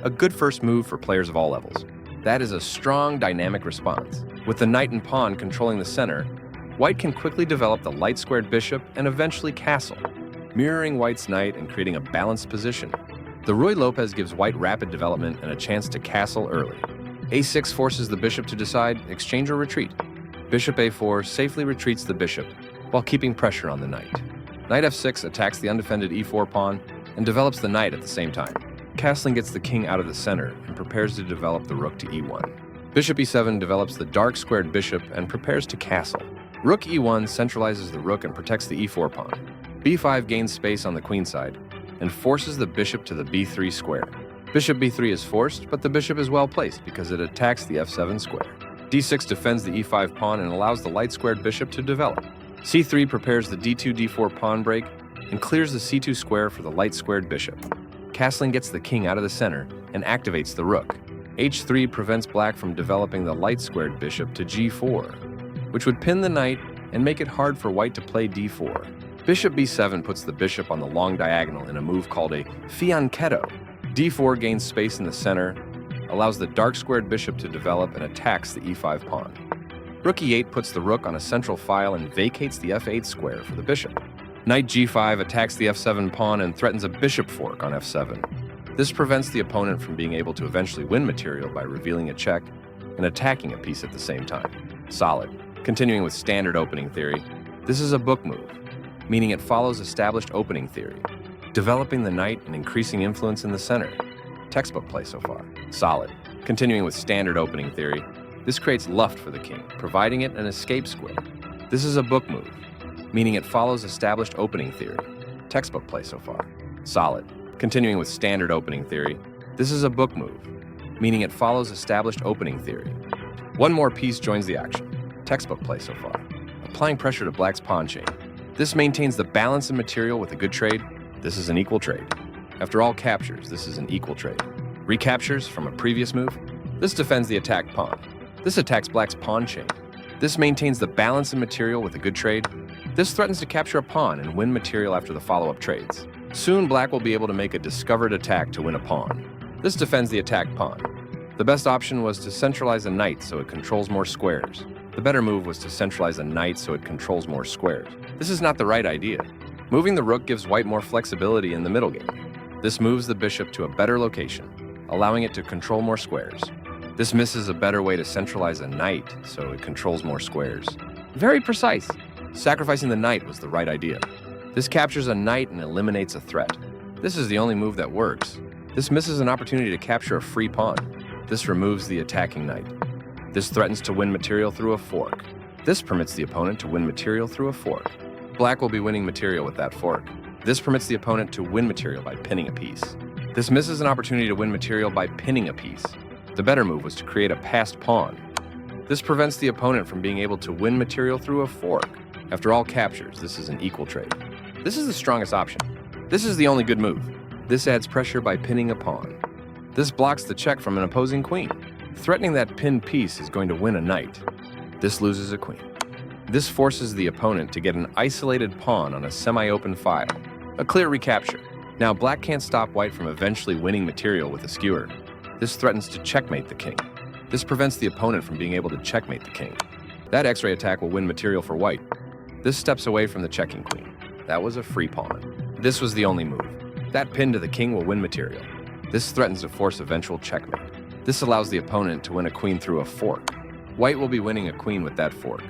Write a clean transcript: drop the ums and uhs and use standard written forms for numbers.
a good first move for players of all levels. That is a strong, dynamic response. With the knight and pawn controlling the center, white can quickly develop the light-squared bishop and eventually castle, mirroring white's knight and creating a balanced position. The Ruy Lopez gives white rapid development and a chance to castle early. a6 forces the bishop to decide exchange or retreat. Bishop a4 safely retreats the bishop while keeping pressure on the knight. Knight f6 attacks the undefended e4 pawn and develops the knight at the same time. Castling gets the king out of the center and prepares to develop the rook to e1. Bishop e7 develops the dark squared bishop and prepares to castle. Rook e1 centralizes the rook and protects the e4 pawn. b5 gains space on the queen side and forces the bishop to the b3 square. Bishop b3 is forced, but the bishop is well placed because it attacks the f7 square. d6 defends the e5 pawn and allows the light-squared bishop to develop. c3 prepares the d2, d4 pawn break and clears the c2 square for the light-squared bishop. Castling gets the king out of the center and activates the rook. h3 prevents black from developing the light-squared bishop to g4, which would pin the knight and make it hard for white to play d4. Bishop b7 puts the bishop on the long diagonal in a move called a fianchetto. d4 gains space in the center, allows the dark-squared bishop to develop and attacks the e5 pawn. Rook e8 puts the rook on a central file and vacates the f8 square for the bishop. Knight g5 attacks the f7 pawn and threatens a bishop fork on f7. This prevents the opponent from being able to eventually win material by revealing a check and attacking a piece at the same time. Solid. Continuing with standard opening theory, this is a book move, meaning it follows established opening theory, developing the knight and increasing influence in the center. Textbook play so far. Solid. Continuing with standard opening theory, this creates luft for the king, providing it an escape square. This is a book move, meaning it follows established opening theory. Textbook play so far. Solid. Continuing with standard opening theory, this is a book move, meaning it follows established opening theory. One more piece joins the action. Textbook play so far. Applying pressure to black's pawn chain. This maintains the balance in material with a good trade. This is an equal trade. After all captures, this is an equal trade. Recaptures from a previous move. This defends the attacked pawn. This attacks black's pawn chain. This maintains the balance in material with a good trade. This threatens to capture a pawn and win material after the follow-up trades. Soon, black will be able to make a discovered attack to win a pawn. This defends the attacked pawn. The best option was to centralize a knight so it controls more squares. The better move was to centralize a knight so it controls more squares. This is not the right idea. Moving the rook gives white more flexibility in the middle game. This moves the bishop to a better location, allowing it to control more squares. This misses a better way to centralize a knight so it controls more squares. Very precise. Sacrificing the knight was the right idea. This captures a knight and eliminates a threat. This is the only move that works. This misses an opportunity to capture a free pawn. This removes the attacking knight. This threatens to win material through a fork. This permits the opponent to win material through a fork. Black will be winning material with that fork. This permits the opponent to win material by pinning a piece. This misses an opportunity to win material by pinning a piece. The better move was to create a passed pawn. This prevents the opponent from being able to win material through a fork. After all captures, this is an equal trade. This is the strongest option. This is the only good move. This adds pressure by pinning a pawn. This blocks the check from an opposing queen. Threatening that pinned piece is going to win a knight. This loses a queen. This forces the opponent to get an isolated pawn on a semi-open file. A clear recapture. Now black can't stop white from eventually winning material with a skewer. This threatens to checkmate the king. This prevents the opponent from being able to checkmate the king. That X-ray attack will win material for white. This steps away from the checking queen. That was a free pawn. This was the only move. That pin to the king will win material. This threatens to force eventual checkmate. This allows the opponent to win a queen through a fork. White will be winning a queen with that fork.